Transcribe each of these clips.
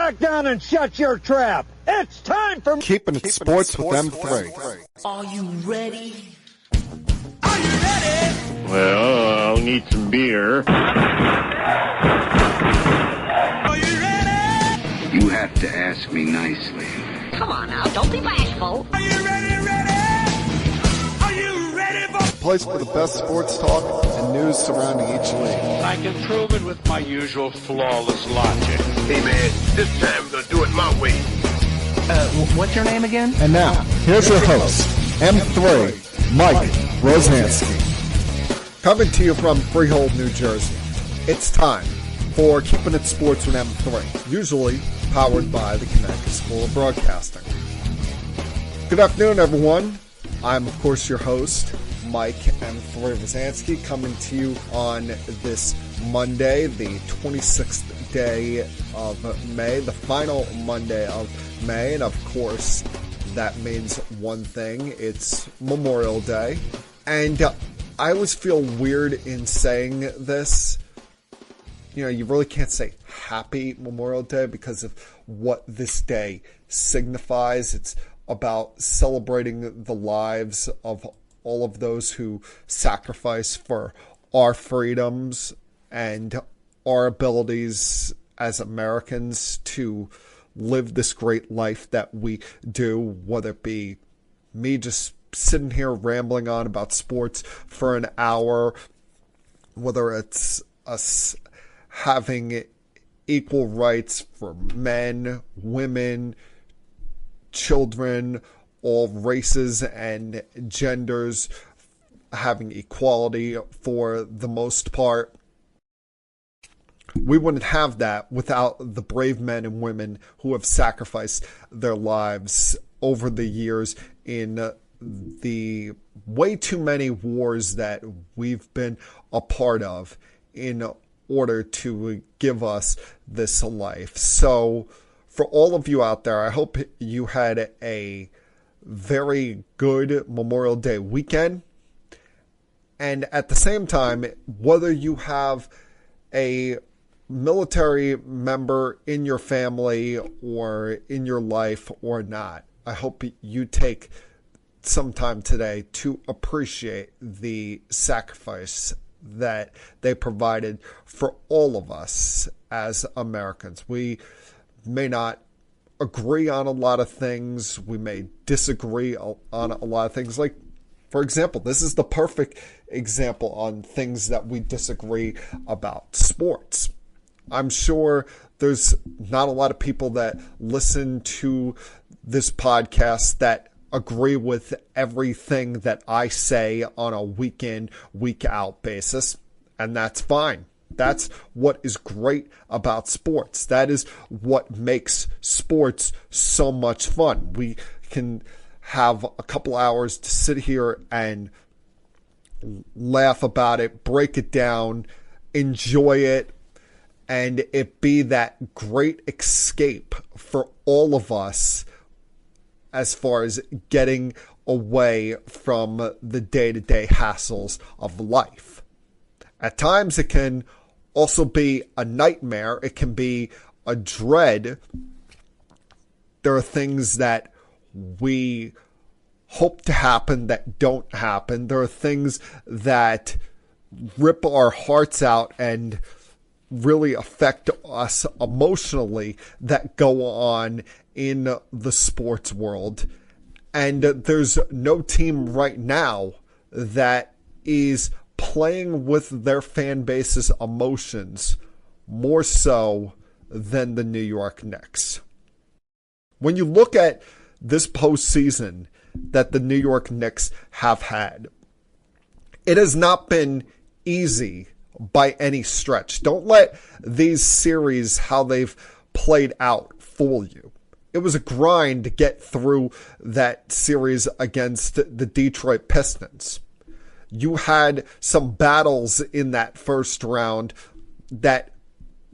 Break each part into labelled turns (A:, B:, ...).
A: back down and shut your trap. It's time for
B: Keeping It Sports with M3.
C: Are you ready?
D: Are you ready?
E: Well, I'll need some beer.
D: Are you ready?
F: You have to ask me nicely.
C: Come on now, don't be bashful.
D: Are you ready? Are you ready for
B: Place for the best sports talk and news surrounding each league.
G: I can prove it with my usual flawless logic.
E: Hey, man, this time I'm going to do it my way.
C: What's your name again?
B: And now, here's your host, M3, Mike Rosansky. Coming to you from Freehold, New Jersey. It's time for Keeping It Sports with M3, usually powered by the Connecticut School of Broadcasting. Good afternoon, everyone. I'm, of course, your host, Mike M3 Rosansky, coming to you on this Monday, the 26th day of May, the final Monday of May, and of course, that means one thing, it's Memorial Day, and I always feel weird in saying this. You know, you really can't say Happy Memorial Day because of what this day signifies. It's about celebrating the lives of all of those who sacrifice for our freedoms and our abilities as Americans to live this great life that we do, whether it be me just sitting here rambling on about sports for an hour, whether it's us having equal rights for men, women, children, all races and genders, having equality for the most part. We wouldn't have that without the brave men and women who have sacrificed their lives over the years in the way too many wars that we've been a part of in order to give us this life. So for all of you out there, I hope you had a very good Memorial Day weekend. And at the same time, whether you have a military member in your family or in your life or not, I hope you take some time today to appreciate the sacrifice that they provided for all of us as Americans. We may not agree on a lot of things. We may disagree on a lot of things. Like, for example, this is the perfect example on things that we disagree about: sports. I'm sure there's not a lot of people that listen to this podcast that agree with everything that I say on a week in, week out basis, and that's fine. That's what is great about sports. That is what makes sports so much fun. We can have a couple hours to sit here and laugh about it, break it down, enjoy it, and it be that great escape for all of us as far as getting away from the day-to-day hassles of life. At times it can also be a nightmare. It can be a dread. There are things that we hope to happen that don't happen. There are things that rip our hearts out and really affect us emotionally that go on in the sports world. And there's no team right now that is playing with their fan base's emotions more so than the New York Knicks. When you look at this postseason that the New York Knicks have had, it has not been easy by any stretch. Don't let these series, how they've played out, fool you. It was a grind to get through that series against the Detroit Pistons. You had some battles in that first round that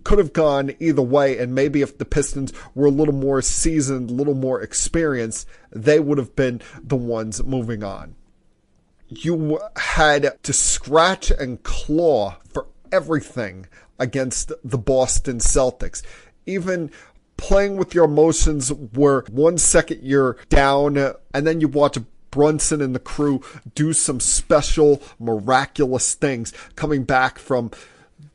B: could have gone either way, and maybe if the Pistons were a little more seasoned, a little more experienced, they would have been the ones moving on. You had to scratch and claw for everything against the Boston Celtics. Even playing with your emotions where 1 second you're down and then you watch Brunson and the crew do some special, miraculous things, coming back from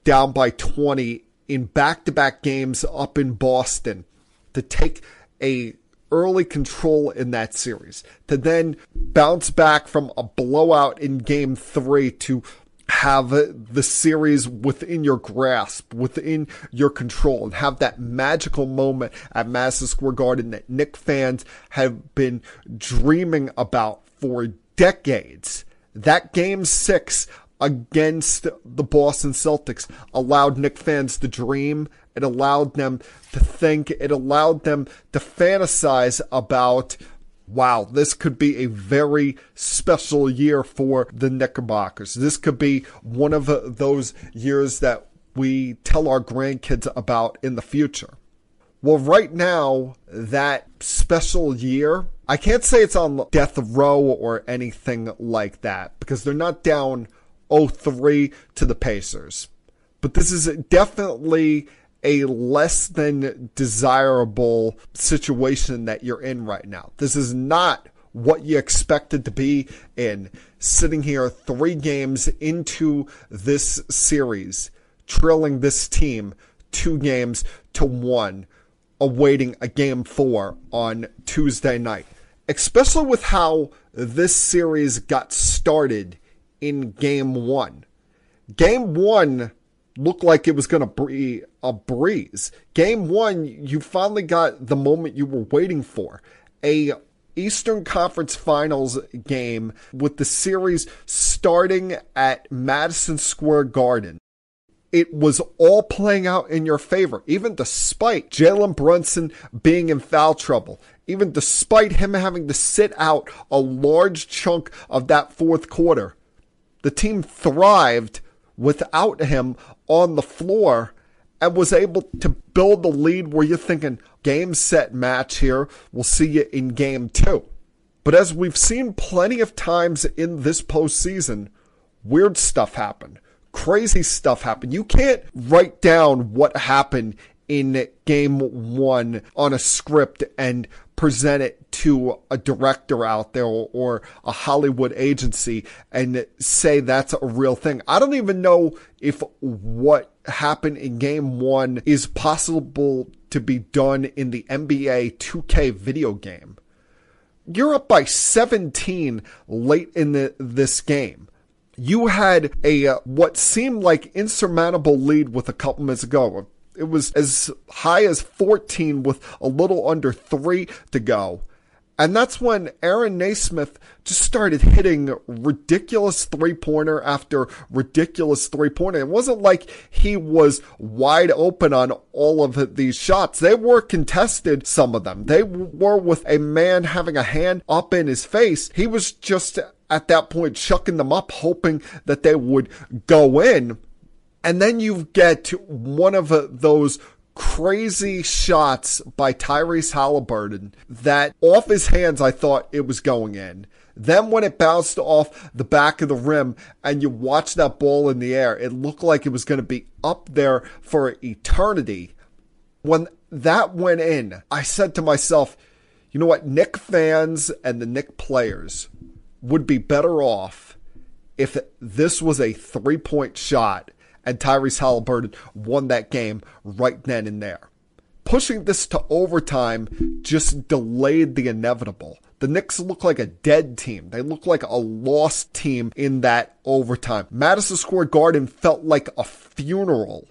B: down by 20 in back-to-back games up in Boston to take a early control in that series, to then bounce back from a blowout in game 3 to have the series within your grasp, within your control, and have that magical moment at Madison Square Garden that Knicks fans have been dreaming about for decades. That game 6 against the Boston Celtics allowed Knicks fans to dream. It allowed them to think. It allowed them to fantasize about, wow, this could be a very special year for the Knickerbockers. This could be one of those years that we tell our grandkids about in the future. Well, right now, that special year, I can't say it's on death row or anything like that, because they're not down 0-3 to the Pacers. But this is definitely a less than desirable situation that you're in right now. This is not what you expected to be in, sitting here 3 games into this series, trailing this team 2-1, awaiting a game 4 on Tuesday night. Especially with how this series got started in game 1. Game 1 looked like it was going to be a breeze. Game 1, you finally got the moment you were waiting for. A Eastern Conference Finals game with the series starting at Madison Square Garden. It was all playing out in your favor, even despite Jalen Brunson being in foul trouble, even despite him having to sit out a large chunk of that fourth quarter. The team thrived without him on the floor and was able to build the lead where you're thinking, game, set, match here. We'll see you in game 2. But as we've seen plenty of times in this postseason, weird stuff happened. Crazy stuff happened. You can't write down what happened in game 1 on a script and present it to a director out there or a Hollywood agency and say that's a real thing. I don't even know if what happened in game 1 is possible to be done in the NBA 2K video game. You're up by 17 late in this game. You had a what seemed like insurmountable lead with a couple minutes ago. It was as high as 14 with a little under 3 to go. And that's when Aaron Naismith just started hitting ridiculous three-pointer after ridiculous three-pointer. It wasn't like he was wide open on all of these shots. They were contested, some of them. They were with a man having a hand up in his face. He was just at that point chucking them up, hoping that they would go in. And then you get one of those crazy shots by Tyrese Haliburton that off his hands, I thought it was going in. Then when it bounced off the back of the rim and you watch that ball in the air, it looked like it was going to be up there for eternity. When that went in, I said to myself, you know what? Knicks fans and the Knicks players would be better off if this was a 3-point shot and Tyrese Haliburton won that game right then and there. Pushing this to overtime just delayed the inevitable. The Knicks look like a dead team. They look like a lost team in that overtime. Madison Square Garden felt like a funeral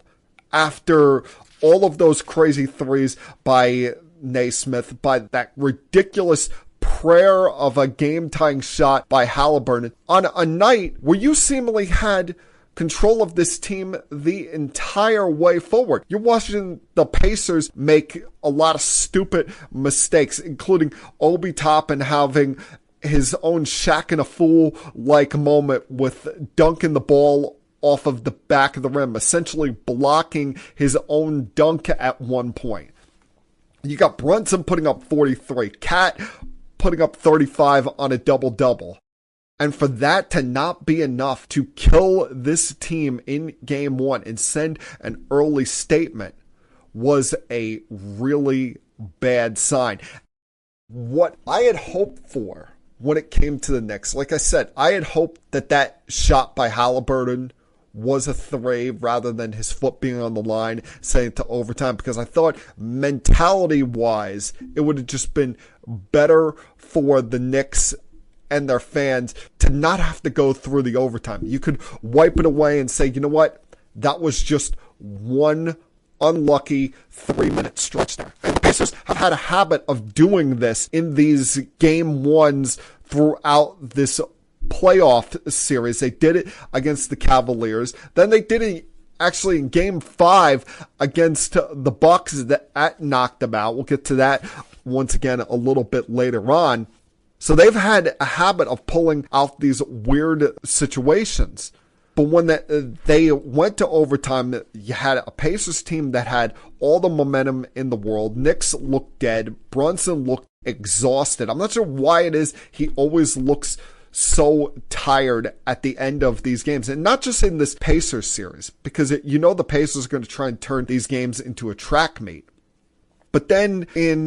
B: after all of those crazy threes by Naismith, by that ridiculous prayer of a game-tying shot by Haliburton on a night where you seemingly had control of this team the entire way forward. You're watching the Pacers make a lot of stupid mistakes, including Obi Toppin having his own Shaq and a Fool-like moment with dunking the ball off of the back of the rim, essentially blocking his own dunk at one point. You got Brunson putting up 43, Cat putting up 35 on a double-double. And for that to not be enough to kill this team in game 1 and send an early statement was a really bad sign. What I had hoped for when it came to the Knicks, like I said, I had hoped that shot by Haliburton was a three rather than his foot being on the line, sending it to overtime, because I thought mentality-wise, it would have just been better for the Knicks and their fans to not have to go through the overtime. You could wipe it away and say, you know what, that was just one unlucky 3-minute stretch there. And the Pacers have had a habit of doing this in these game ones throughout this playoff series. They did it against the Cavaliers. Then they did it actually in game 5 against the Bucks that knocked them out. We'll get to that once again a little bit later on. So they've had a habit of pulling out these weird situations. But when they went to overtime, you had a Pacers team that had all the momentum in the world. Knicks looked dead. Brunson looked exhausted. I'm not sure why it is he always looks so tired at the end of these games. And not just in this Pacers series, because the Pacers are going to try and turn these games into a track meet. But then in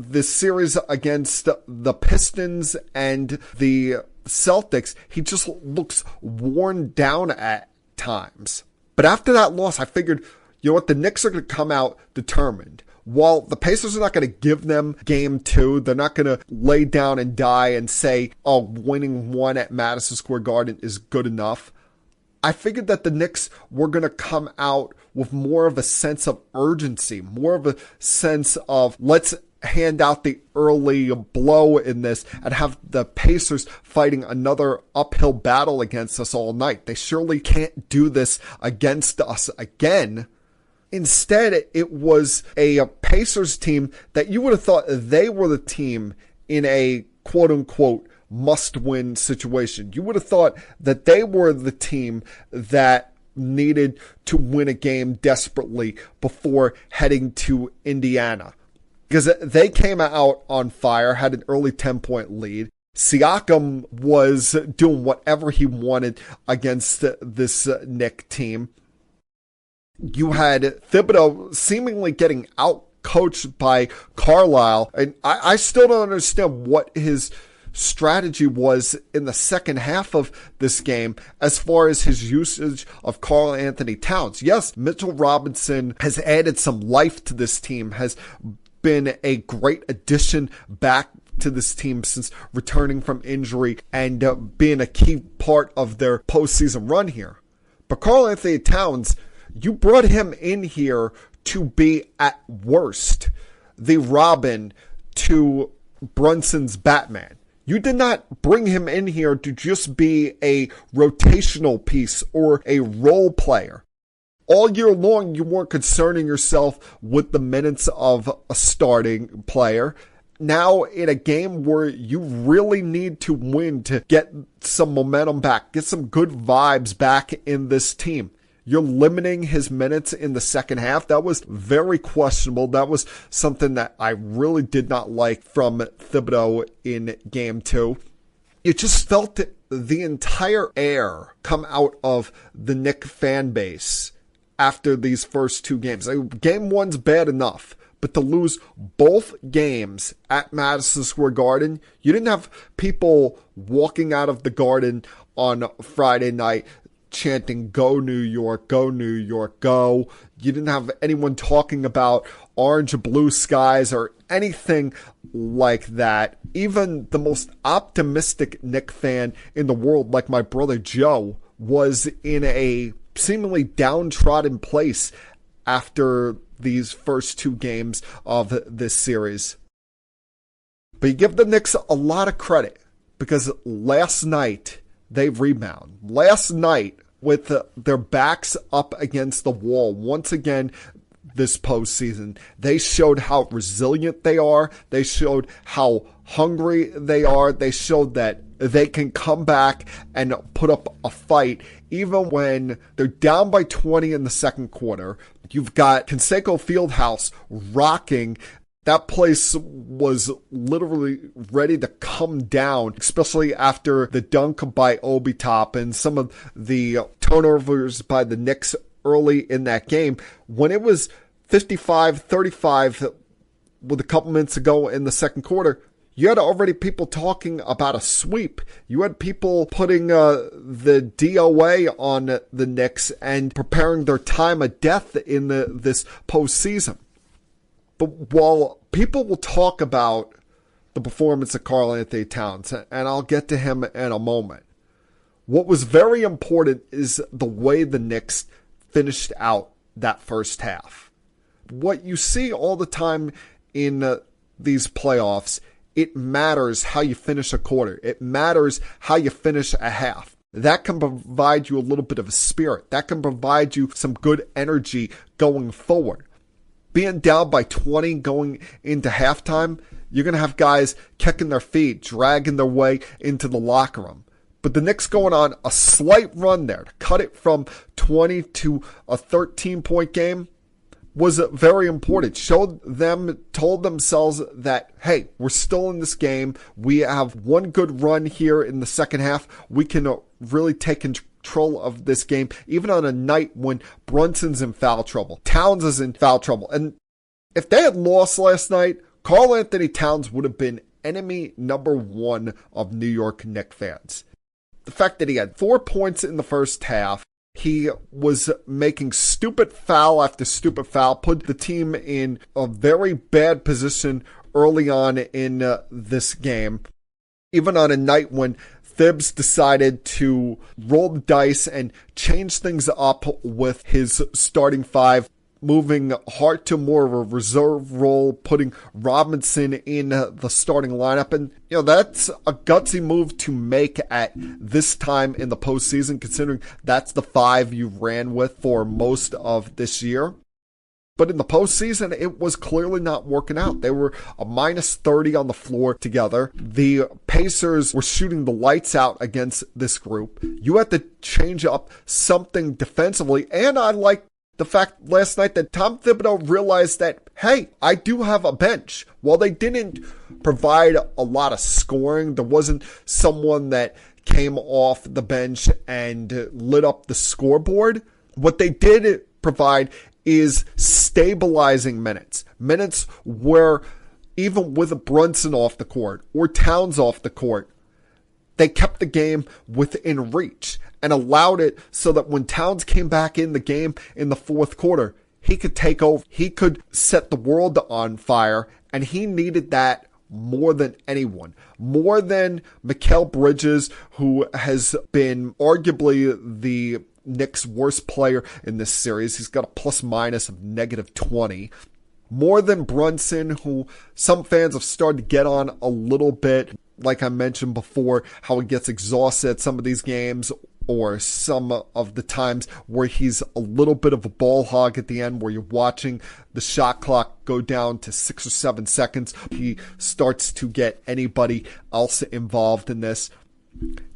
B: this series against the Pistons and the Celtics, he just looks worn down at times. But after that loss, I figured, you know what, the Knicks are going to come out determined. While the Pacers are not going to give them game 2, they're not going to lay down and die and say, oh, winning 1 at Madison Square Garden is good enough. I figured that the Knicks were going to come out with more of a sense of urgency, more of a sense of let's hand out the early blow in this and have the Pacers fighting another uphill battle against us all night. They surely can't do this against us again. Instead, it was a Pacers team that you would have thought they were the team in a quote-unquote must-win situation. You would have thought that they were the team that needed to win a game desperately before heading to Indiana. Because they came out on fire, had an early 10-point lead. Siakam was doing whatever he wanted against this Knicks team. You had Thibodeau seemingly getting out-coached by Carlisle. And I still don't understand what his strategy was in the second half of this game as far as his usage of Karl Anthony Towns. Yes, Mitchell Robinson has added some life to this team, has been a great addition back to this team since returning from injury and being a key part of their postseason run here. But Karl Anthony Towns, you brought him in here to be, at worst, the Robin to Brunson's Batman. You did not bring him in here to just be a rotational piece or a role player. All year long, you weren't concerning yourself with the minutes of a starting player. Now, in a game where you really need to win to get some momentum back, get some good vibes back in this team, you're limiting his minutes in the second half. That was very questionable. That was something that I really did not like from Thibodeau in game 2. You just felt the entire air come out of the Knicks fan base after these first 2 games. Game 1's bad enough, but to lose both games at Madison Square Garden, you didn't have people walking out of the Garden on Friday night chanting, "Go New York, go New York, go." You didn't have anyone talking about orange and blue skies or anything like that. Even the most optimistic Knicks fan in the world, like my brother Joe, was in a seemingly downtrodden place after these first 2 games of this series. But you give the Knicks a lot of credit because last night they rebound. Last night, with their backs up against the wall, once again this postseason, they showed how resilient they are. They showed how hungry they are. They showed that they can come back and put up a fight even when they're down by 20 in the second quarter. You've got Conseco Fieldhouse rocking. That place was literally ready to come down, especially after the dunk by Obi Top and some of the turnovers by the Knicks early in that game. When it was 55-35 with a couple minutes to go in the second quarter, you had already people talking about a sweep. You had people putting the DOA on the Knicks and preparing their time of death in this postseason. But while people will talk about the performance of Karl Anthony Towns, and I'll get to him in a moment, what was very important is the way the Knicks finished out that first half. What you see all the time in these playoffs, it matters how you finish a quarter. It matters how you finish a half. That can provide you a little bit of a spirit. That can provide you some good energy going forward. Being down by 20 going into halftime, you're going to have guys kicking their feet, dragging their way into the locker room. But the Knicks going on a slight run there to cut it from 20 to a 13-point game was very important. Told themselves that, hey, we're still in this game. We have one good run here in the second half. We can really take control of this game, even on a night when Brunson's in foul trouble. Towns is in foul trouble. And if they had lost last night, Karl Anthony Towns would have been enemy number one of New York Knicks fans. The fact that he had 4 points in the first half, he was making stupid foul after stupid foul, put the team in a very bad position early on in this game. Even on a night when Thibs decided to roll the dice and change things up with his starting five, moving Hart to more of a reserve role, putting Robinson in the starting lineup. And, that's a gutsy move to make at this time in the postseason, considering that's the five you ran with for most of this year. But in the postseason, it was clearly not working out. They were a minus 30 on the floor together. The Pacers were shooting the lights out against this group. You had to change up something defensively. And I like the fact last night that Tom Thibodeau realized that, hey, I do have a bench. While they didn't provide a lot of scoring, there wasn't someone that came off the bench and lit up the scoreboard. What they did provide is stabilizing minutes. Minutes where even with a Brunson off the court or Towns off the court, they kept the game within reach and allowed it so that when Towns came back in the game in the fourth quarter, he could take over. He could set the world on fire, and he needed that more than anyone. More than Mikal Bridges, who has been arguably the Knicks' worst player in this series. He's got a plus-minus of -20. More than Brunson, who some fans have started to get on a little bit. Like I mentioned before, how he gets exhausted at some of these games, or some of the times where he's a little bit of a ball hog at the end, where you're watching the shot clock go down to 6 or 7 seconds. He starts to get anybody else involved in this.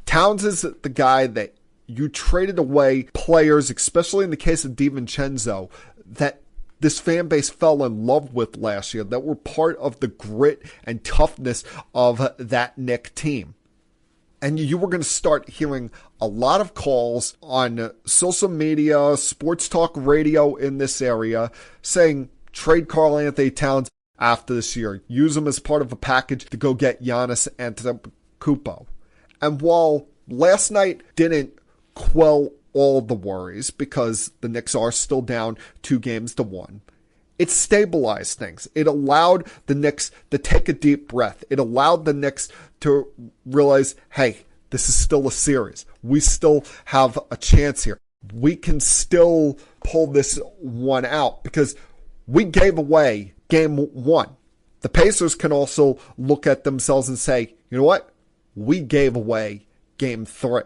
B: Towns is the guy that you traded away players, especially in the case of DiVincenzo, that this fan base fell in love with last year, that were part of the grit and toughness of that Knicks team. And you were going to start hearing a lot of calls on social media, sports talk radio in this area, saying trade Karl Anthony Towns after this year. Use him as part of a package to go get Giannis Antetokounmpo. And while last night didn't quell all the worries, because the Knicks are still down 2-1, it stabilized things. It allowed the Knicks to take a deep breath. It allowed the Knicks to realize, hey, this is still a series. We still have a chance here. We can still pull this one out, because we gave away game one. The Pacers can also look at themselves and say, you know what? We gave away game 3.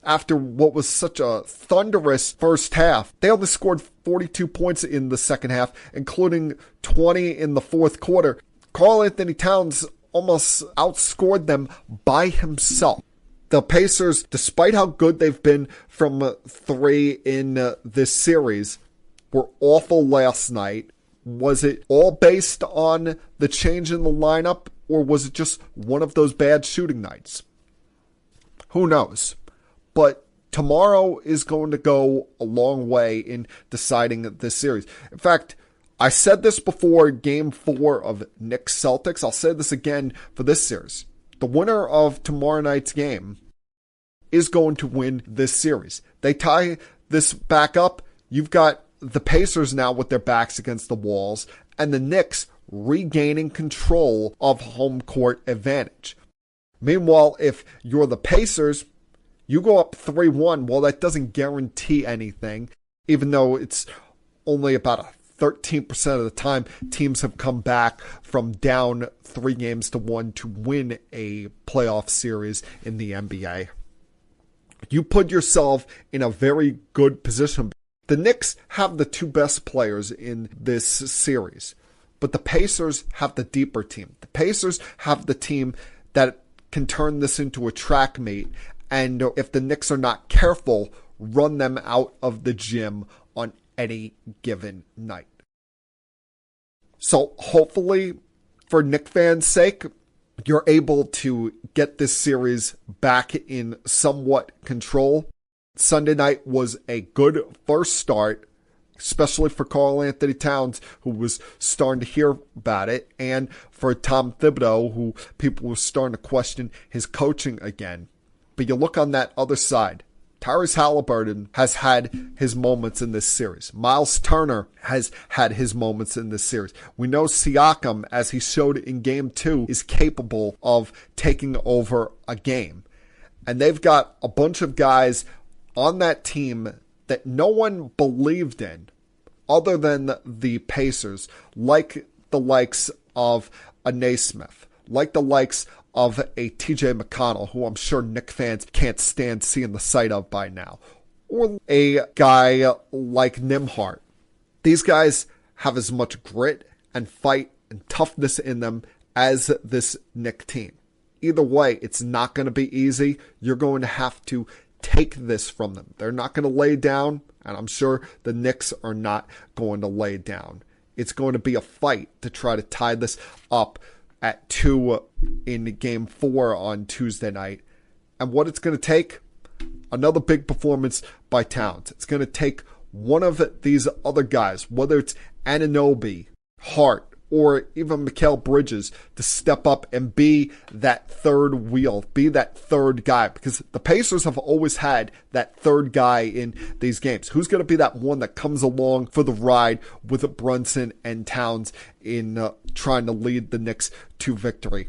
B: After what was such a thunderous first half, they only scored 42 points in the second half, including 20 in the fourth quarter. Karl Anthony Towns almost outscored them by himself. The Pacers, despite how good they've been from 3 in this series, were awful last night. Was it all based on the change in the lineup, or was it just one of those bad shooting nights? Who knows? But tomorrow is going to go a long way in deciding this series. In fact, I said this before Game 4 of Knicks Celtics. I'll say this again for this series. The winner of tomorrow night's game is going to win this series. They tie this back up. You've got the Pacers now with their backs against the walls, and the Knicks regaining control of home court advantage. Meanwhile, if you're the Pacers, you go up 3-1. Well, that doesn't guarantee anything, even though it's only about 13% of the time teams have come back from down 3-1 to win a playoff series in the NBA. You put yourself in a very good position. The Knicks have the two best players in this series, but the Pacers have the deeper team. The Pacers have the team that can turn this into a track meet, and if the Knicks are not careful, run them out of the gym on any given night. So hopefully, for Knicks fans' sake, you're able to get this series back in somewhat control. Sunday night was a good first start, especially for Karl Anthony Towns, who was starting to hear about it, and for Tom Thibodeau, who people were starting to question his coaching again. But you look on that other side, Tyrese Haliburton has had his moments in this series. Miles Turner has had his moments in this series. We know Siakam, as he showed in Game 2, is capable of taking over a game. And they've got a bunch of guys on that team that no one believed in other than the Pacers, like the likes of a Naismith, like the likes of a TJ McConnell, who I'm sure Knicks fans can't stand seeing the sight of by now, or a guy like Nimhart. These guys have as much grit and fight and toughness in them as this Knicks team. Either way, it's not going to be easy. You're going to have to take this from them. They're not going to lay down, and I'm sure the Knicks are not going to lay down. It's going to be a fight to try to tie this up at 2 in Game 4 on Tuesday night. And what it's going to take, another big performance by Towns. It's going to take one of these other guys, whether it's Anunoby, Hart, or even Mikal Bridges, to step up and be that third wheel, be that third guy. Because the Pacers have always had that third guy in these games. Who's going to be that one that comes along for the ride with Brunson and Towns in trying to lead the Knicks to victory?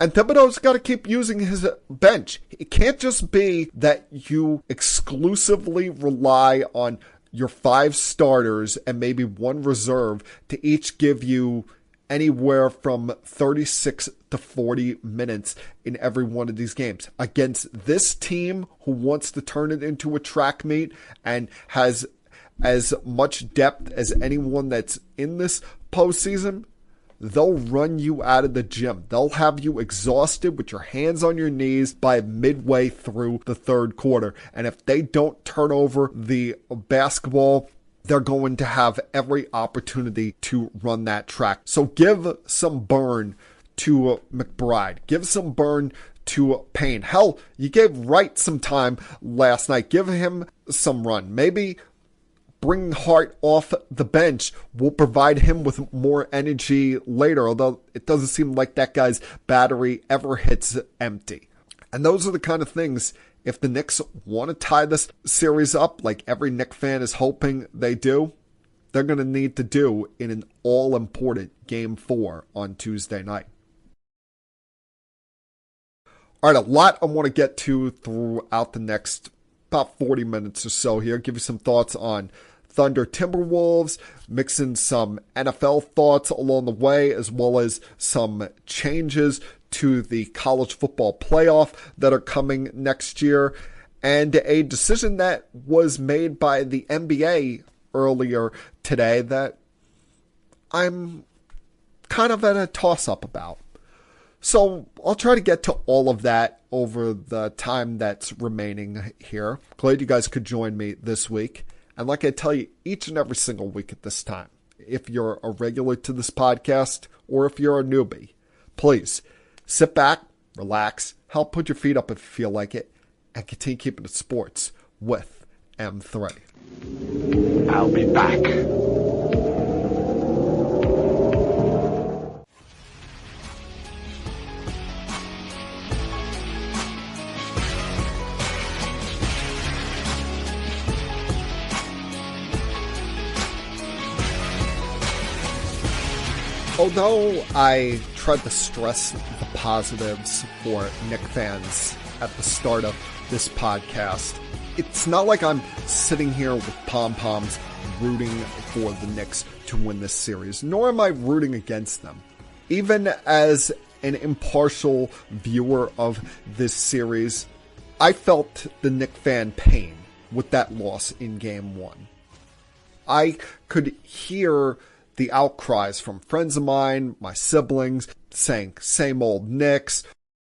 B: And Thibodeau's got to keep using his bench. It can't just be that you exclusively rely on your 5 starters and maybe 1 reserve to each give you anywhere from 36 to 40 minutes in every one of these games. Against this team who wants to turn it into a track meet and has as much depth as anyone that's in this postseason, they'll run you out of the gym. They'll have you exhausted with your hands on your knees by midway through the third quarter. And if they don't turn over the basketball, they're going to have every opportunity to run that track. So give some burn to McBride. Give some burn to Payne. Hell, you gave Wright some time last night. Give him some run. Maybe bringing Hart off the bench will provide him with more energy later, although it doesn't seem like that guy's battery ever hits empty. And those are the kind of things, if the Knicks want to tie this series up like every Knicks fan is hoping they do, they're going to need to do in an all-important Game 4 on Tuesday night. All right, a lot I want to get to throughout the next about 40 minutes or so here. Give you some thoughts on Thunder Timberwolves, mixing some NFL thoughts along the way, as well as some changes to the college football playoff that are coming next year, and a decision that was made by the NBA earlier today that I'm kind of at a toss-up about. So I'll try to get to all of that over the time that's remaining here. Glad you guys could join me this week. And like I tell you each and every single week at this time, if you're a regular to this podcast or if you're a newbie, please sit back, relax, help put your feet up if you feel like it, and continue keeping it sports with M3.
E: I'll be back.
B: Although I tried to stress the positives for Knicks fans at the start of this podcast, it's not like I'm sitting here with pom-poms rooting for the Knicks to win this series, nor am I rooting against them. Even as an impartial viewer of this series, I felt the Knicks fan pain with that loss in Game 1. I could hear the outcries from friends of mine, my siblings, saying same old Knicks,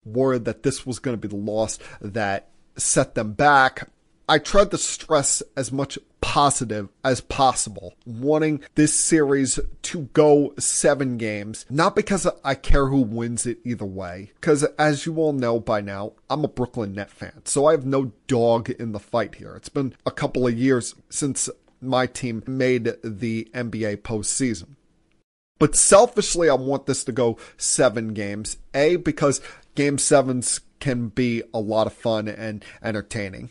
B: worried that this was going to be the loss that set them back. I tried to stress as much positive as possible, wanting this series to go 7 games, not because I care who wins it either way, because as you all know by now, I'm a Brooklyn Nets fan, so I have no dog in the fight here. It's been a couple of years since my team made the NBA postseason. But selfishly, I want this to go 7 games. A, because Game 7s can be a lot of fun and entertaining.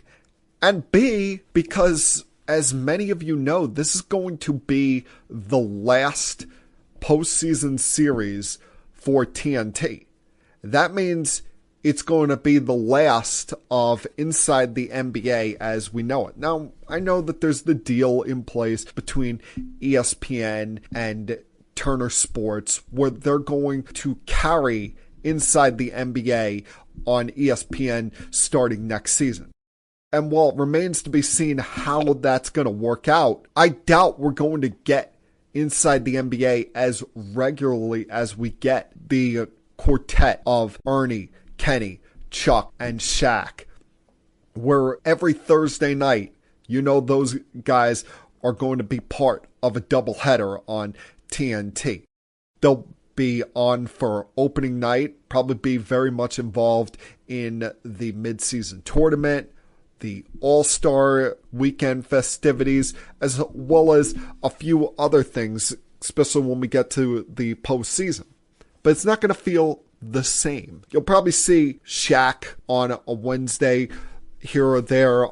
B: And B, because as many of you know, this is going to be the last postseason series for TNT. That means it's going to be the last of Inside the NBA as we know it. Now, I know that there's the deal in place between ESPN and Turner Sports where they're going to carry Inside the NBA on ESPN starting next season. And while it remains to be seen how that's going to work out, I doubt we're going to get Inside the NBA as regularly as we get the quartet of Ernie, Kenny, Chuck, and Shaq, where every Thursday night, you know those guys are going to be part of a doubleheader on TNT. They'll be on for opening night, probably be very much involved in the mid-season tournament, the All-Star weekend festivities, as well as a few other things, especially when we get to the postseason. But it's not going to feel the same. You'll probably see Shaq on a Wednesday here or there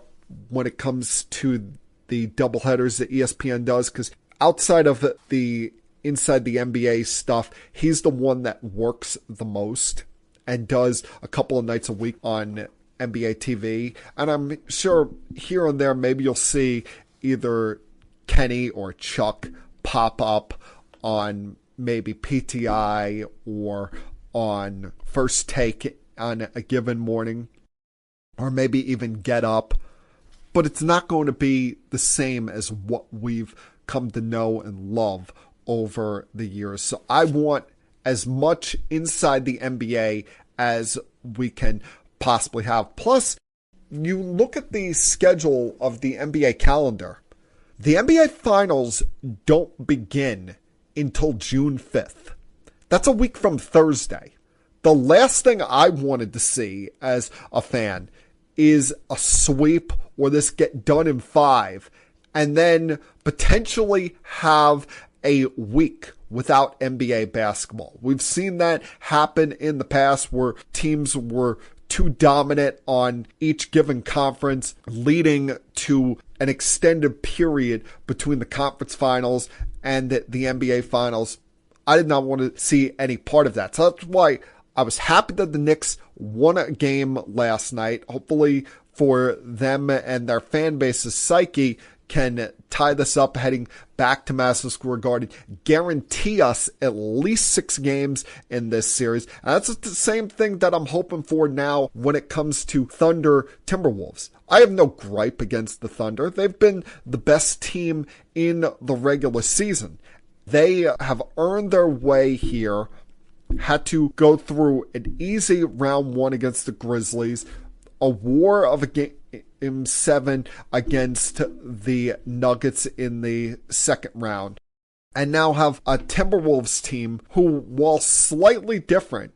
B: when it comes to the doubleheaders that ESPN does, because outside of the Inside the NBA stuff, he's the one that works the most and does a couple of nights a week on NBA TV. And I'm sure here and there maybe you'll see either Kenny or Chuck pop up on maybe PTI or on First Take on a given morning, or maybe even Get Up. But it's not going to be the same as what we've come to know and love over the years. So I want as much Inside the NBA as we can possibly have. Plus, you look at the schedule of the NBA calendar. The NBA Finals don't begin until June 5th. That's a week from Thursday. The last thing I wanted to see as a fan is a sweep or this get done in 5 and then potentially have a week without NBA basketball. We've seen that happen in the past where teams were too dominant on each given conference, leading to an extended period between the conference finals and the NBA finals. I did not want to see any part of that. So that's why I was happy that the Knicks won a game last night. Hopefully for them and their fan base's psyche can tie this up heading back to Madison Square Garden, guarantee us at least 6 games in this series. And that's the same thing that I'm hoping for now when it comes to Thunder Timberwolves. I have no gripe against the Thunder. They've been the best team in the regular season. They have earned their way here, had to go through an easy round 1 against the Grizzlies, a war of a game 7 against the Nuggets in the second round, and now have a Timberwolves team who, while slightly different,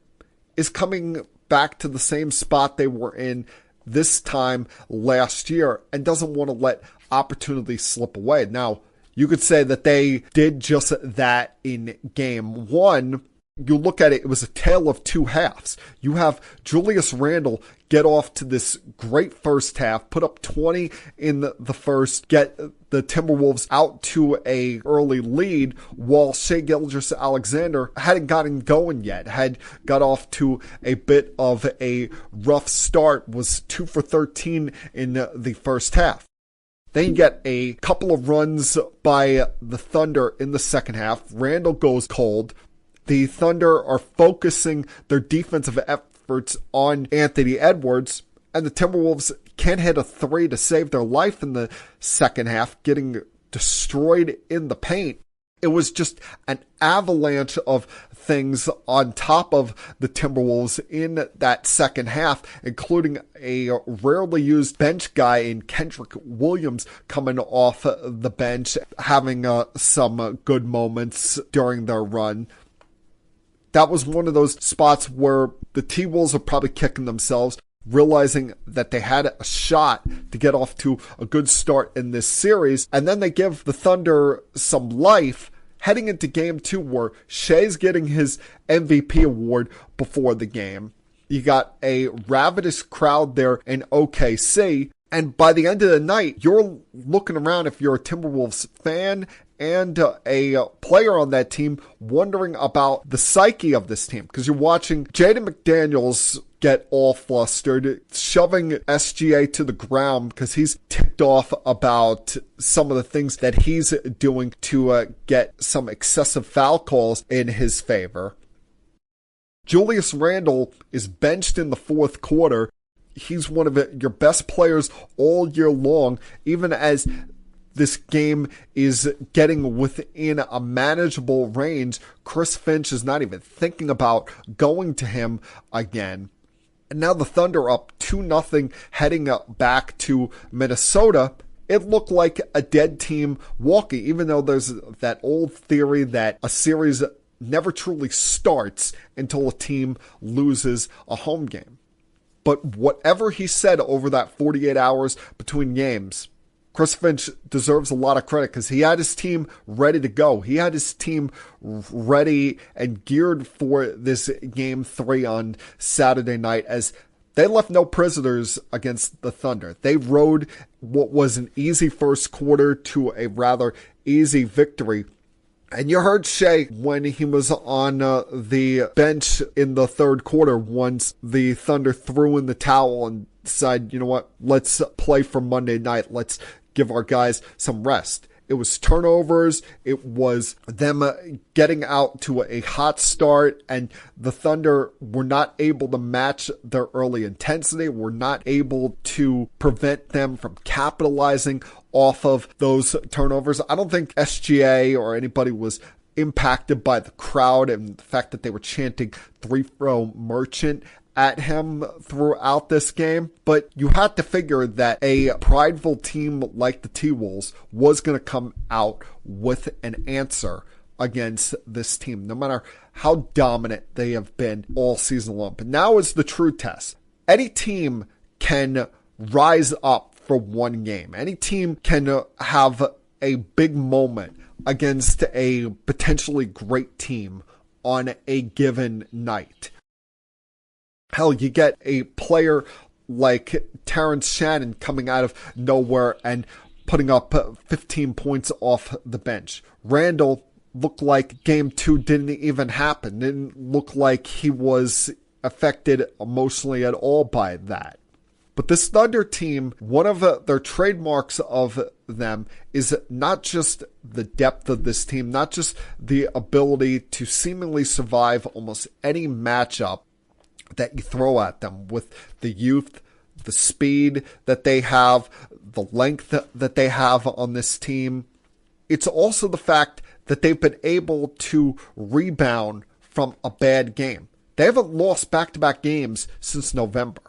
B: is coming back to the same spot they were in this time last year and doesn't want to let opportunity slip away. Now, you could say that they did just that in game 1, you look at it, it was a tale of two halves. You have Julius Randle get off to this great first half, put up 20 in the first, get the Timberwolves out to a early lead, while Shai Gilgeous-Alexander hadn't gotten going yet, had got off to a bit of a rough start, was 2 for 13 in the first half. Then you get a couple of runs by the Thunder in the second half. Randle goes cold. The Thunder are focusing their defensive efforts on Anthony Edwards, and the Timberwolves can't hit a three to save their life in the second half, getting destroyed in the paint. It was just an avalanche of things on top of the Timberwolves in that second half, including a rarely used bench guy in Kendrick Williams coming off the bench, having some good moments during their run. That was one of those spots where the T-Wolves are probably kicking themselves, realizing that they had a shot to get off to a good start in this series. And then they give the Thunder some life heading into game 2, where Shai's getting his MVP award before the game. You got a ravenous crowd there in OKC. And by the end of the night, you're looking around, if you're a Timberwolves fan and a player on that team, wondering about the psyche of this team, because you're watching Jaden McDaniels get all flustered, shoving SGA to the ground because he's ticked off about some of the things that he's doing to get some excessive foul calls in his favor. Julius Randle is benched in the fourth quarter. He's one of your best players all year long, even as this game is getting within a manageable range. Chris Finch is not even thinking about going to him again. And now the Thunder up 2-0 heading up back to Minnesota. It looked like a dead team walking, even though there's that old theory that a series never truly starts until a team loses a home game. But whatever he said over that 48 hours between games, Chris Finch deserves a lot of credit, because he had his team ready to go. He had his team ready and geared for this game 3 on Saturday night, as they left no prisoners against the Thunder. They rode what was an easy first quarter to a rather easy victory. And you heard Shai when he was on the bench in the third quarter, once the Thunder threw in the towel and decided, you know what, let's play for Monday night. Let's give our guys some rest. It was turnovers. It was them getting out to a hot start, and the Thunder were not able to match their early intensity, were not able to prevent them from capitalizing off of those turnovers. I don't think SGA or anybody was impacted by the crowd and the fact that they were chanting three-throw merchant at him throughout this game, but you had to figure that a prideful team like the T-Wolves was going to come out with an answer against this team, no matter how dominant they have been all season long. But now is the true test. Any team can rise up for one game. Any team can have a big moment against a potentially great team on a given night. Hell, you get a player like Terrence Shannon coming out of nowhere and putting up 15 points off the bench. Randle looked like game 2 didn't even happen. Didn't look like he was affected emotionally at all by that. But this Thunder team, one of their trademarks of them is not just the depth of this team, not just the ability to seemingly survive almost any matchup that you throw at them, with the youth, the speed that they have, the length that they have on this team. It's also the fact that they've been able to rebound from a bad game. They haven't lost back-to-back games since November.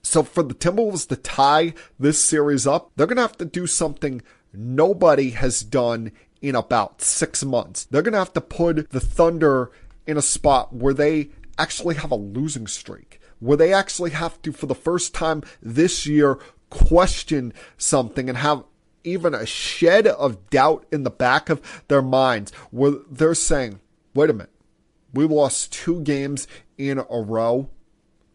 B: So for the Timberwolves to tie this series up, they're going to have to do something nobody has done in about 6 months. They're going to have to put the Thunder in a spot where they actually have a losing streak, where they actually have to, for the first time this year, question something and have even a shed of doubt in the back of their minds, where they're saying, wait a minute, We lost 2 games in a row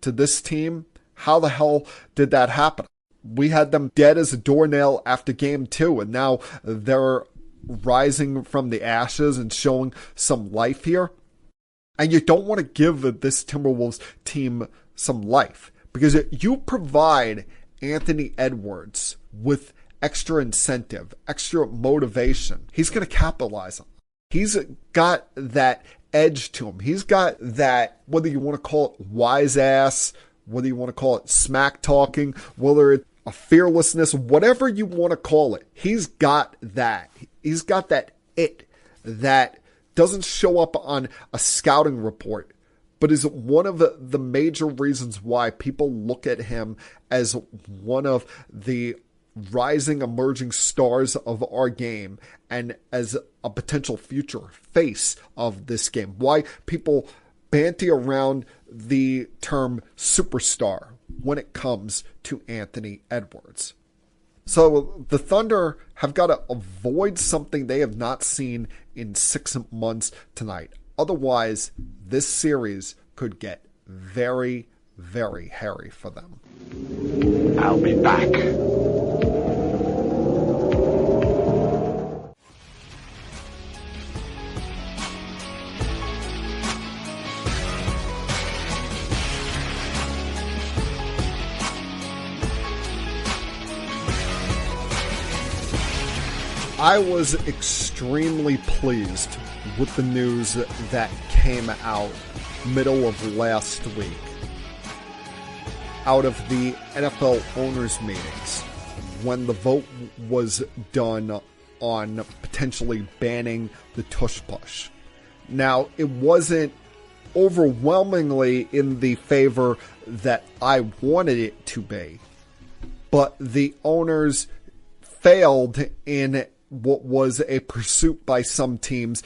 B: to this team. How the hell did that happen? We had them dead as a doornail after game 2, and now they're rising from the ashes and showing some life here. And you don't want to give this Timberwolves team some life, because you provide Anthony Edwards with extra incentive, extra motivation. He's going to capitalize on it. He's got that edge to him. He's got that, whether you want to call it wise ass, whether you want to call it smack talking, whether it's a fearlessness, whatever you want to call it. He's got that. He's got that it that doesn't show up on a scouting report, but is one of the major reasons why people look at him as one of the rising emerging stars of our game and as a potential future face of this game. Why people banty around the term superstar when it comes to Anthony Edwards. So the Thunder have got to avoid something they have not seen in 6 months tonight. Otherwise, this series could get very, very hairy for them.
E: I'll be back.
B: I was extremely pleased with the news that came out middle of last week out of the NFL owners meetings when the vote was done on potentially banning the Tush Push. Now, it wasn't overwhelmingly in the favor that I wanted it to be, but the owners failed in what was a pursuit by some teams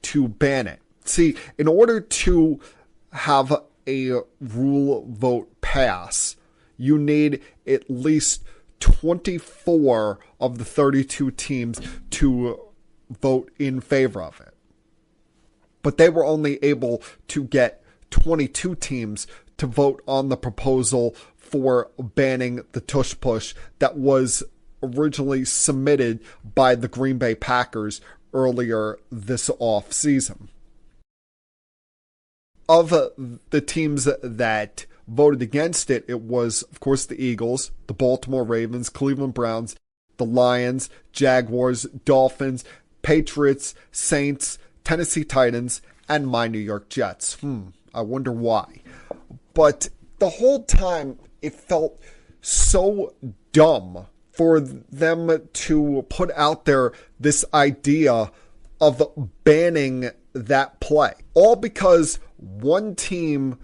B: to ban it. See, in order to have a rule vote pass, you need at least 24 of the 32 teams to vote in favor of it. But they were only able to get 22 teams to vote on the proposal for banning the Tush Push that was originally submitted by the Green Bay Packers earlier this offseason. Of the teams that voted against it, it was, of course, the Eagles, the Baltimore Ravens, Cleveland Browns, the Lions, Jaguars, Dolphins, Patriots, Saints, Tennessee Titans, and my New York Jets. I wonder why. But the whole time, it felt so dumb for them to put out there this idea of banning that play. All because one team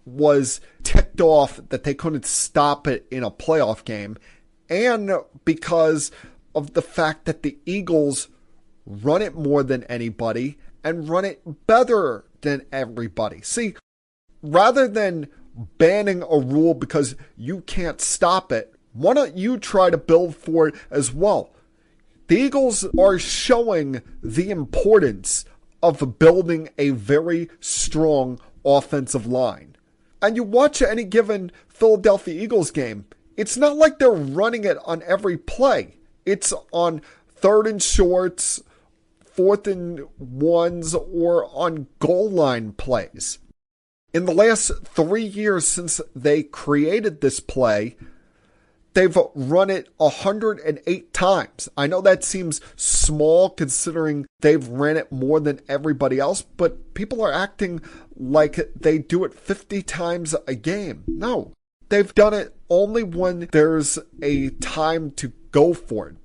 B: was ticked off that they couldn't stop it in a playoff game, and because of the fact that the Eagles run it more than anybody and run it better than everybody. See, rather than banning a rule because you can't stop it, why don't you try to build for it as well? The Eagles are showing the importance of building a very strong offensive line. And you watch any given Philadelphia Eagles game, it's not like they're running it on every play. It's on 3rd and shorts, 4th and 1s, or on goal line plays. In the last 3 years since they created this play, they've run it 108 times. I know that seems small considering they've ran it more than everybody else, but people are acting like they do it 50 times a game. No, they've done it only when there's a time to go for it.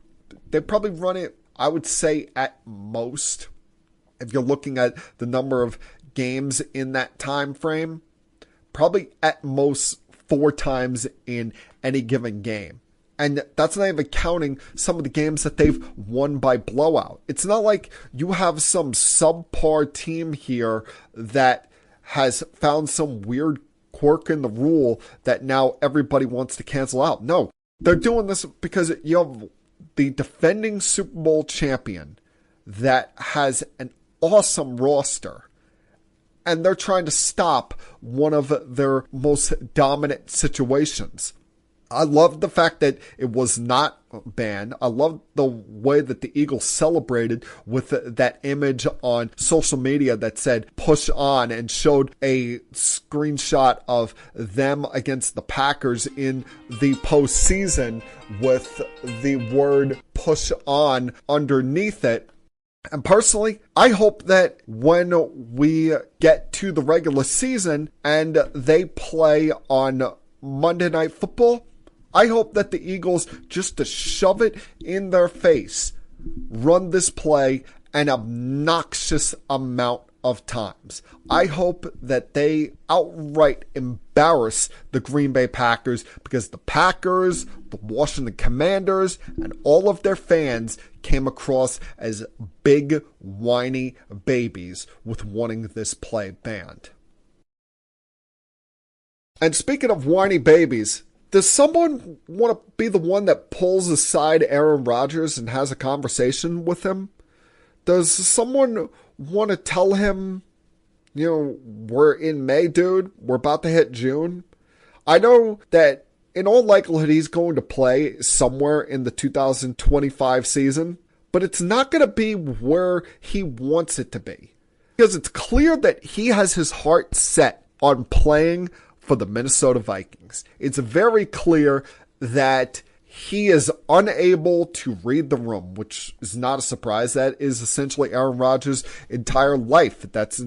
B: They probably run it, I would say, at most, if you're looking at the number of games in that time frame, probably at most 4 times in any given game. And that's not even counting some of the games that they've won by blowout. It's not like you have some subpar team here that has found some weird quirk in the rule that now everybody wants to cancel out. No, they're doing this because you have the defending Super Bowl champion that has an awesome roster and they're trying to stop one of their most dominant situations. I love the fact that it was not banned. I love the way that the Eagles celebrated with that image on social media that said "push on" and showed a screenshot of them against the Packers in the postseason with the word "push on" underneath it. And personally, I hope that when we get to the regular season and they play on Monday Night Football, I hope that the Eagles, just to shove it in their face, run this play an obnoxious amount of times. I hope that they outright embarrass the Green Bay Packers, because the Packers, the Washington Commanders, and all of their fans came across as big, whiny babies with wanting this play banned. And speaking of whiny babies, does someone want to be the one that pulls aside Aaron Rodgers and has a conversation with him? Does someone want to tell him, we're in May, dude, we're about to hit June? I know that in all likelihood he's going to play somewhere in the 2025 season, but it's not going to be where he wants it to be. Because it's clear that he has his heart set on playing for the Minnesota Vikings. It's very clear that he is unable to read the room, which is not a surprise. That is essentially Aaron Rodgers' entire life. That's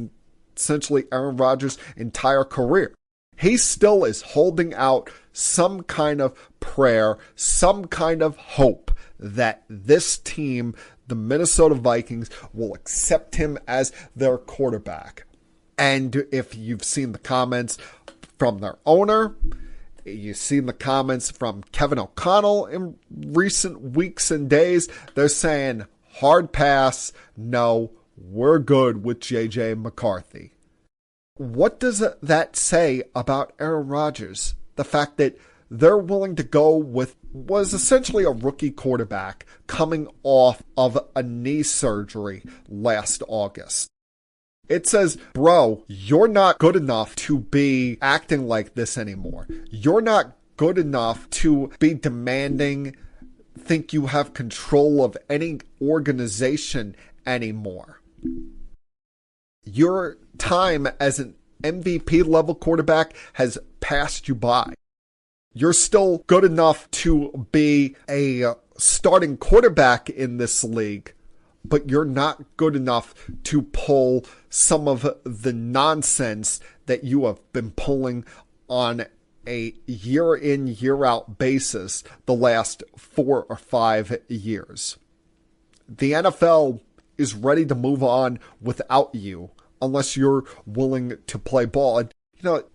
B: essentially Aaron Rodgers' entire career. He still is holding out some kind of prayer, some kind of hope that this team, the Minnesota Vikings, will accept him as their quarterback. And if you've seen the comments from their owner, you've seen the comments from Kevin O'Connell in recent weeks and days, they're saying, hard pass, no, we're good with JJ McCarthy. What does that say about Aaron Rodgers? The fact that they're willing to go with was essentially a rookie quarterback coming off of a knee surgery last August. It says, bro, you're not good enough to be acting like this anymore. You're not good enough to be demanding, think you have control of any organization anymore. Your time as an MVP level quarterback has passed you by. You're still good enough to be a starting quarterback in this league, but you're not good enough to pull some of the nonsense that you have been pulling on a year in, year out basis the last 4 or 5 years. The NFL is ready to move on without you unless you're willing to play ball. And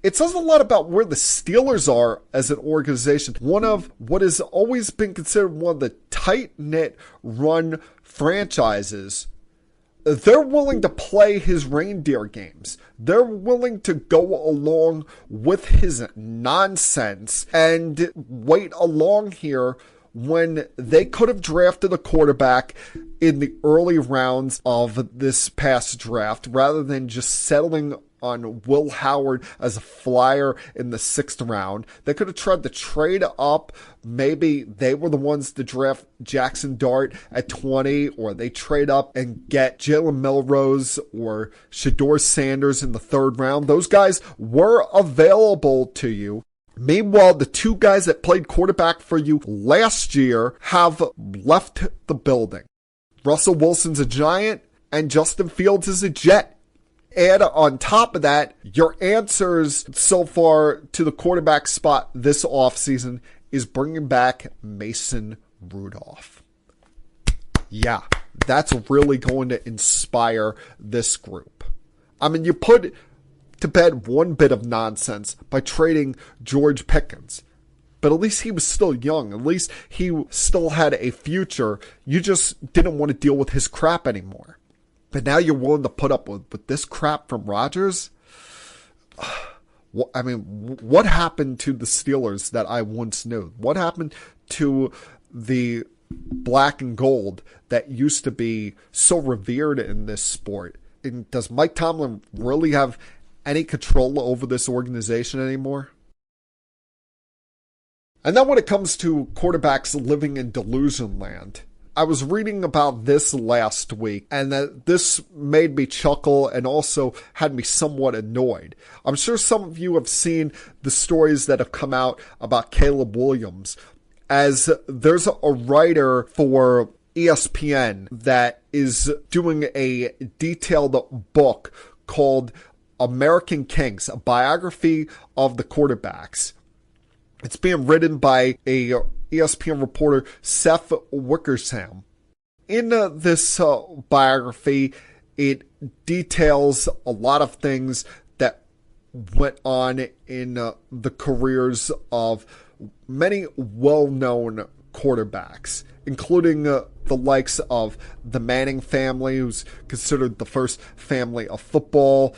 B: it says a lot about where the Steelers are as an organization. One of what has always been considered one of the tight-knit run franchises. They're willing to play his reindeer games. They're willing to go along with his nonsense and wait along here when they could have drafted a quarterback in the early rounds of this past draft rather than just settling on Will Howard as a flyer in the 6th round. They could have tried to trade up. Maybe they were the ones to draft Jackson Dart at 20, or they trade up and get Jalen Milrose or Shedeur Sanders in the 3rd round. Those guys were available to you. Meanwhile, the 2 guys that played quarterback for you last year have left the building. Russell Wilson's a Giant and Justin Fields is a Jet. And on top of that, your answers so far to the quarterback spot this offseason is bringing back Mason Rudolph. Yeah, that's really going to inspire this group. I mean, you put to bed one bit of nonsense by trading George Pickens. But at least he was still young. At least he still had a future. You just didn't want to deal with his crap anymore. But now you're willing to put up with this crap from Rodgers? I mean, what happened to the Steelers that I once knew? What happened to the black and gold that used to be so revered in this sport And does Mike Tomlin really have any control over this organization anymore? And then when it comes to quarterbacks living in delusion land, I was reading about this last week, and that this made me chuckle and also had me somewhat annoyed. I'm sure some of you have seen the stories that have come out about Caleb Williams, as there's a writer for ESPN that is doing a detailed book called American Kings, a biography of the quarterbacks. It's being written by a ESPN reporter, Seth Wickersham. In this biography, it details a lot of things that went on in the careers of many well-known quarterbacks, including the likes of the Manning family, who's considered the first family of football,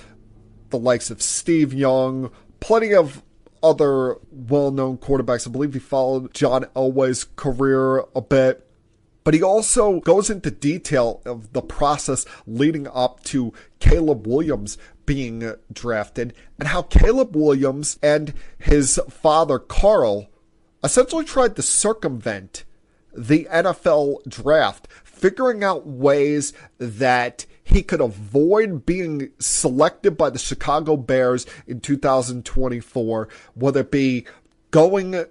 B: the likes of Steve Young, plenty of other well-known quarterbacks. I believe he followed John Elway's career a bit. But he also goes into detail of the process leading up to Caleb Williams being drafted, and how Caleb Williams and his father, Carl, essentially tried to circumvent the NFL draft, figuring out ways that he could avoid being selected by the Chicago Bears in 2024, whether it be going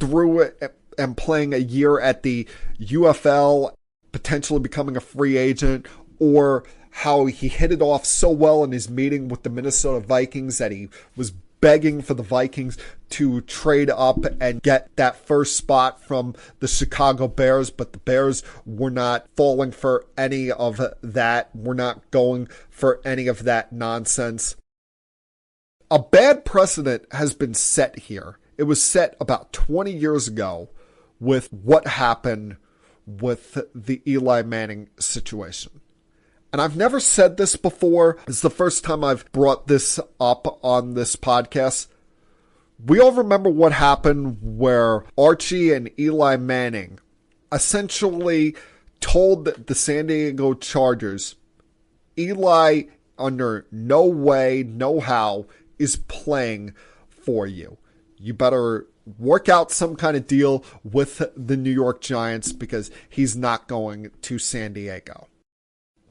B: through and playing a year at the UFL, potentially becoming a free agent, or how he hit it off so well in his meeting with the Minnesota Vikings that he was begging for the Vikings to trade up and get that first spot from the Chicago Bears, but the Bears were not falling for any of that. We're not going for any of that nonsense. A bad precedent has been set here. It was set about 20 years ago with what happened with the Eli Manning situation. And I've never said this before. It's the first time I've brought this up on this podcast. We all remember what happened where Archie and Eli Manning essentially told the San Diego Chargers, Eli, under no way, no how, is playing for you. You better work out some kind of deal with the New York Giants because he's not going to San Diego.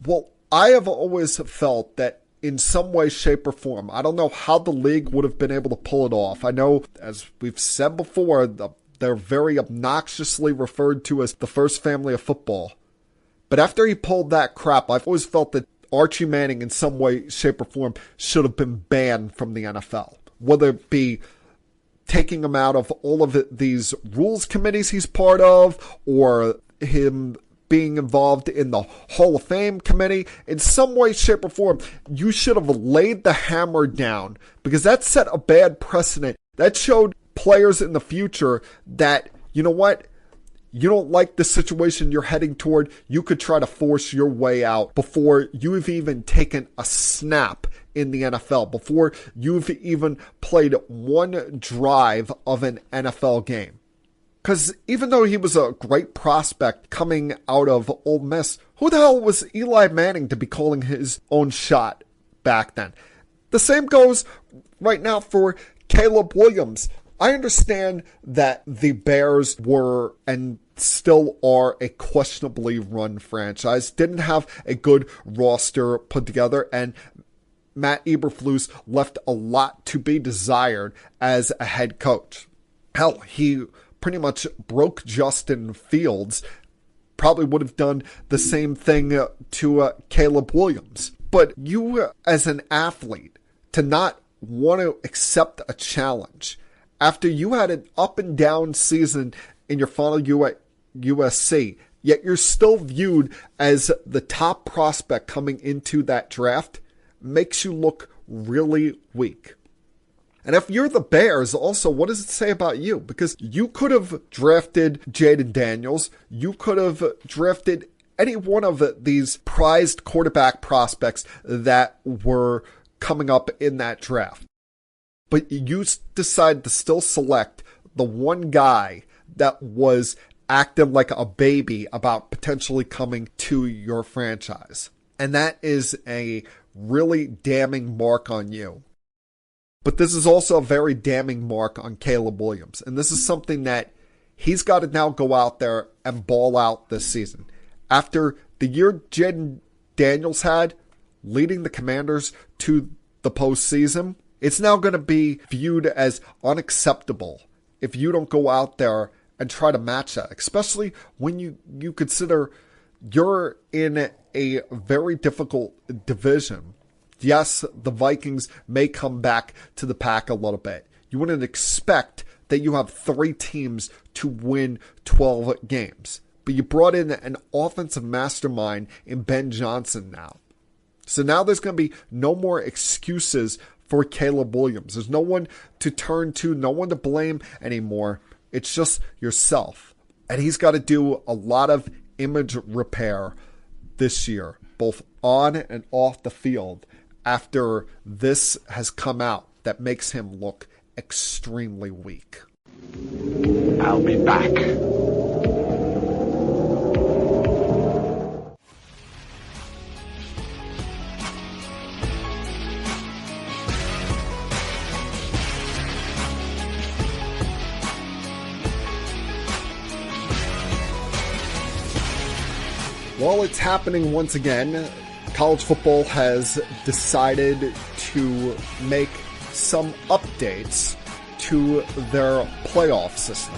B: Well, I have always felt that in some way, shape, or form, I don't know how the league would have been able to pull it off. I know, as we've said before, they're very obnoxiously referred to as the first family of football. But after he pulled that crap, I've always felt that Archie Manning in some way, shape, or form should have been banned from the NFL. Whether it be taking him out of all of these rules committees he's part of, or him being involved in the Hall of Fame committee, in some way, shape, or form, you should have laid the hammer down, because that set a bad precedent. That showed players in the future that, you know what, you don't like the situation you're heading toward, you could try to force your way out before you've even taken a snap in the NFL, before you've even played one drive of an NFL game. Because even though he was a great prospect coming out of Ole Miss, who the hell was Eli Manning to be calling his own shot back then? The same goes right now for Caleb Williams. I understand that the Bears were and still are a questionably run franchise, didn't have a good roster put together, and Matt Eberflus left a lot to be desired as a head coach. Hell, he pretty much broke Justin Fields. Probably would have done the same thing to Caleb Williams. But you, as an athlete, to not want to accept a challenge after you had an up and down season in your final year at USC, yet you're still viewed as the top prospect coming into that draft, makes you look really weak. And if you're the Bears, also, what does it say about you? Because you could have drafted Jaden Daniels. You could have drafted any one of these prized quarterback prospects that were coming up in that draft. But you decided to still select the one guy that was acting like a baby about potentially coming to your franchise. And that is a really damning mark on you. But this is also a very damning mark on Caleb Williams. And this is something that he's got to now go out there and ball out this season. After the year Jaden Daniels had, leading the Commanders to the postseason, it's now going to be viewed as unacceptable if you don't go out there and try to match that, especially when you consider you're in a very difficult division. Yes, the Vikings may come back to the pack a little bit. You wouldn't expect that you have 3 teams to win 12 games. But you brought in an offensive mastermind in Ben Johnson now. So now there's going to be no more excuses for Caleb Williams. There's no one to turn to, no one to blame anymore. It's just yourself. And he's got to do a lot of image repair this year, both on and off the field, after this has come out that makes him look extremely weak.
E: I'll be back.
B: Well, it's happening once again. College football has decided to make some updates to their playoff system.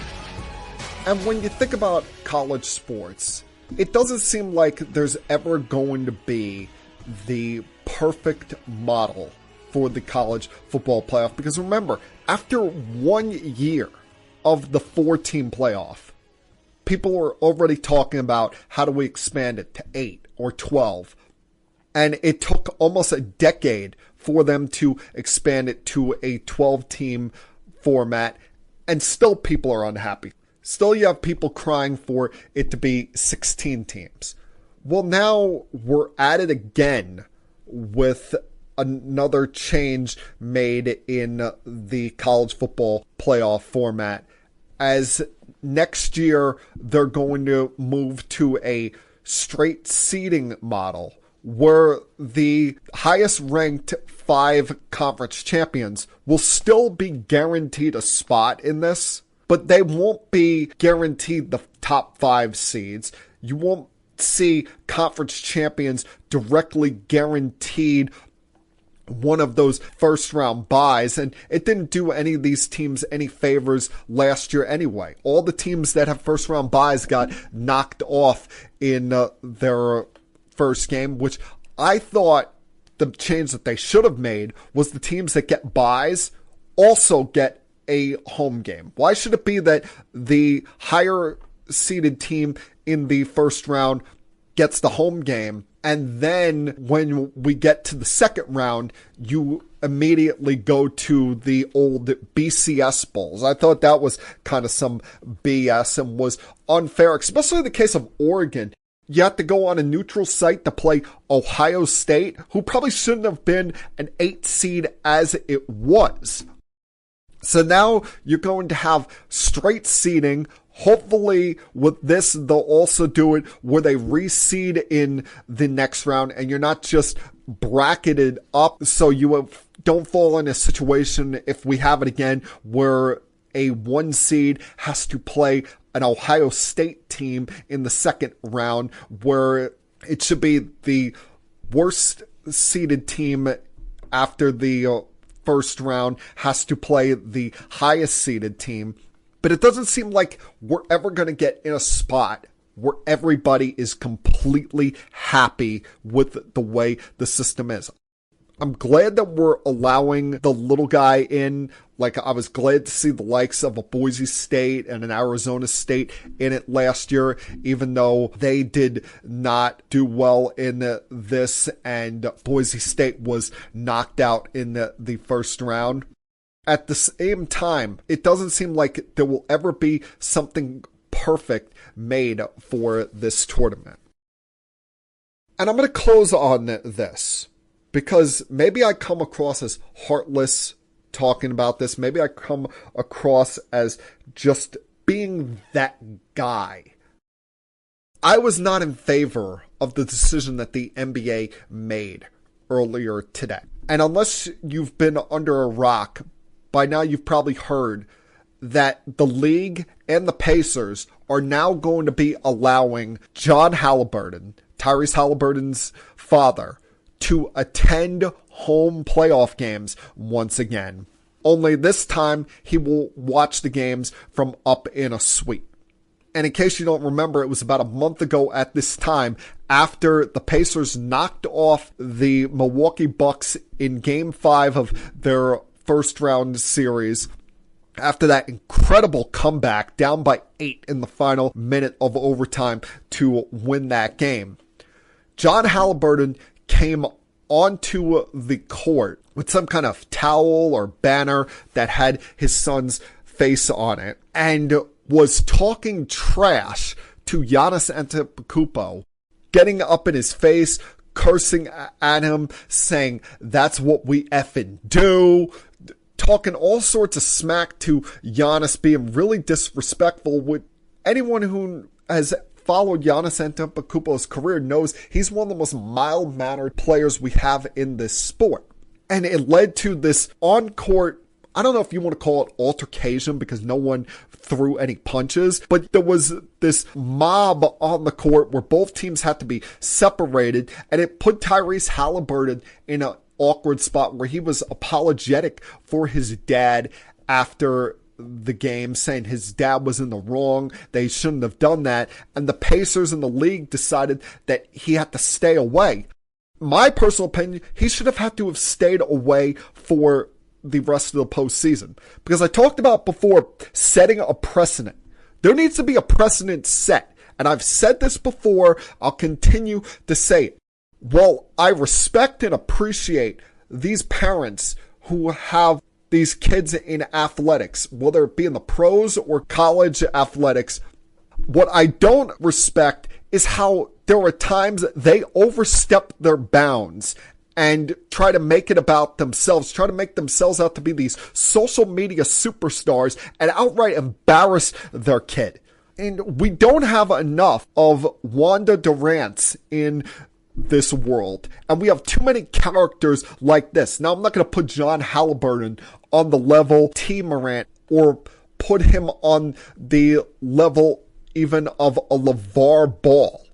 B: And when you think about college sports, it doesn't seem like there's ever going to be the perfect model for the college football playoff. Because remember, after 1 year of the 4-team playoff, people are already talking about how do we expand it to 8 or 12. And it took almost a decade for them to expand it to a 12-team format. And still people are unhappy. Still you have people crying for it to be 16 teams. Well, now we're at it again with another change made in the college football playoff format, as next year they're going to move to a straight seeding model where the highest ranked 5 conference champions will still be guaranteed a spot in this, but they won't be guaranteed the top 5 seeds. You won't see conference champions directly guaranteed one of those first round buys, and it didn't do any of these teams any favors last year anyway. All the teams that have first round buys got knocked off in their first game, which I thought the change that they should have made was the teams that get buys also get a home game. Why should it be that the higher seeded team in the first round gets the home game, and then when we get to the second round, you immediately go to the old BCS bowls? I thought that was kind of some BS and was unfair, especially in the case of Oregon. You have to go on a neutral site to play Ohio State, who probably shouldn't have been an 8 seed as it was. So now you're going to have straight seeding. Hopefully with this, they'll also do it where they reseed in the next round and you're not just bracketed up so you don't fall in a situation, if we have it again, where a 1 seed has to play an Ohio State team in the second round, where it should be the worst seeded team after the first round has to play the highest seeded team. But it doesn't seem like we're ever going to get in a spot where everybody is completely happy with the way the system is. I'm glad that we're allowing the little guy in. Like, I was glad to see the likes of a Boise State and an Arizona State in it last year, even though they did not do well in this and Boise State was knocked out in the first round. At the same time, it doesn't seem like there will ever be something perfect made for this tournament. And I'm going to close on this, because maybe I come across as heartless talking about this. Maybe I come across as just being that guy. I was not in favor of the decision that the NBA made earlier today. And unless you've been under a rock, by now you've probably heard that the league and the Pacers are now going to be allowing John Haliburton, Tyrese Haliburton's father, to attend home playoff games once again. Only this time he will watch the games from up in a suite. And in case you don't remember, it was about a month ago at this time, after the Pacers knocked off the Milwaukee Bucks in Game 5 of their first round series. After that incredible comeback, down by 8 in the final minute of overtime to win that game, John Haliburton came onto the court with some kind of towel or banner that had his son's face on it and was talking trash to Giannis Antetokounmpo, getting up in his face, cursing at him, saying, "That's what we effing do," talking all sorts of smack to Giannis, being really disrespectful. With anyone who has followed Giannis Antetokounmpo's career knows he's one of the most mild-mannered players we have in this sport. And it led to this on-court, I don't know if you want to call it altercation because no one threw any punches, but there was this mob on the court where both teams had to be separated, and it put Tyrese Haliburton in an awkward spot where he was apologetic for his dad after the game, saying his dad was in the wrong, they shouldn't have done that, and the Pacers and the league decided that he had to stay away. My personal opinion, he should have had to have stayed away for the rest of the postseason. Because I talked about before setting a precedent. There needs to be a precedent set. And I've said this before, I'll continue to say it. While I respect and appreciate these parents who have these kids in athletics, whether it be in the pros or college athletics, what I don't respect is how there are times they overstep their bounds and try to make it about themselves, try to make themselves out to be these social media superstars and outright embarrass their kid. And we don't have enough of Wanda Durants in this world. And we have too many characters like this. Now, I'm not going to put John Haliburton on the level T. Morant or put him on the level even of a LeVar Ball.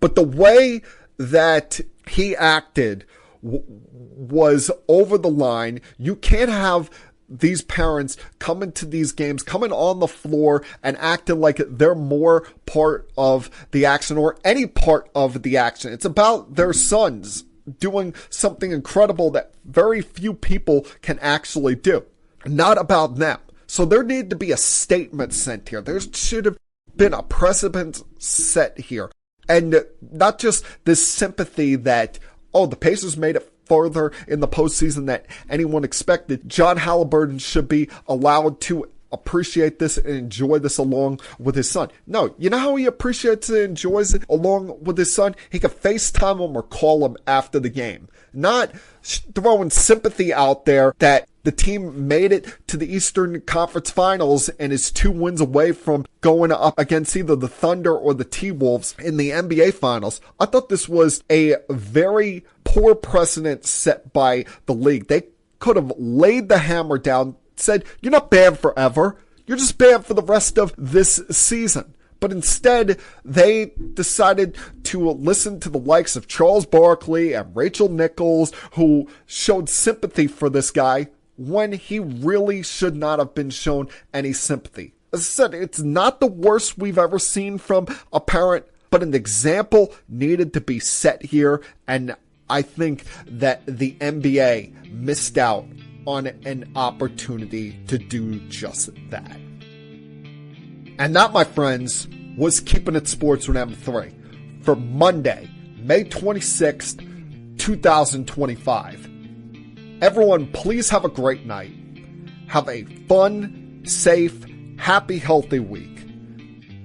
B: But the way that he acted was over the line. You can't have these parents coming to these games, coming on the floor and acting like they're more part of the action or any part of the action. It's about their sons doing something incredible that very few people can actually do. Not about them. So there needed to be a statement sent here. There should have been a precedent set here. And not just this sympathy that, oh, the Pacers made it further in the postseason than anyone expected. John Haliburton should be allowed to appreciate this and enjoy this along with his son. No, you know how he appreciates and enjoys it along with his son? He can FaceTime him or call him after the game. Not throwing sympathy out there that the team made it to the Eastern Conference Finals and is 2 wins away from going up against either the Thunder or the T-Wolves in the NBA Finals. I thought this was a very poor precedent set by the league. They could have laid the hammer down, said, you're not banned forever. You're just banned for the rest of this season. But instead, they decided to listen to the likes of Charles Barkley and Rachel Nichols, who showed sympathy for this guy when he really should not have been shown any sympathy. As I said, it's not the worst we've ever seen from a parent, but an example needed to be set here, and I think that the NBA missed out on an opportunity to do just that. And that, my friends, was Keeping It Sports with M3 for Monday, May 26th, 2025. Everyone, please have a great night. Have a fun, safe, happy, healthy week.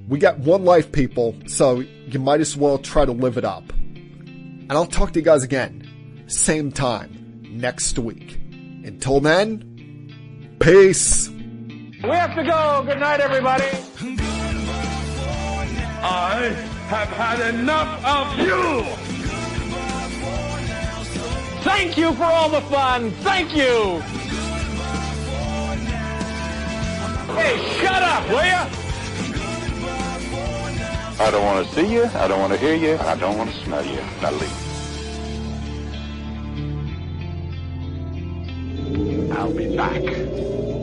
B: We got one life, people, so you might as well try to live it up. And I'll talk to you guys again, same time, next week. Until then, peace.
A: We have to go. Good night, everybody.
G: I have had enough of you!
A: Thank you for all the fun. Thank you. Hey, shut up, will ya?
E: I don't want to see you. I don't want to hear you. I don't want to smell you. Now leave. I'll be back.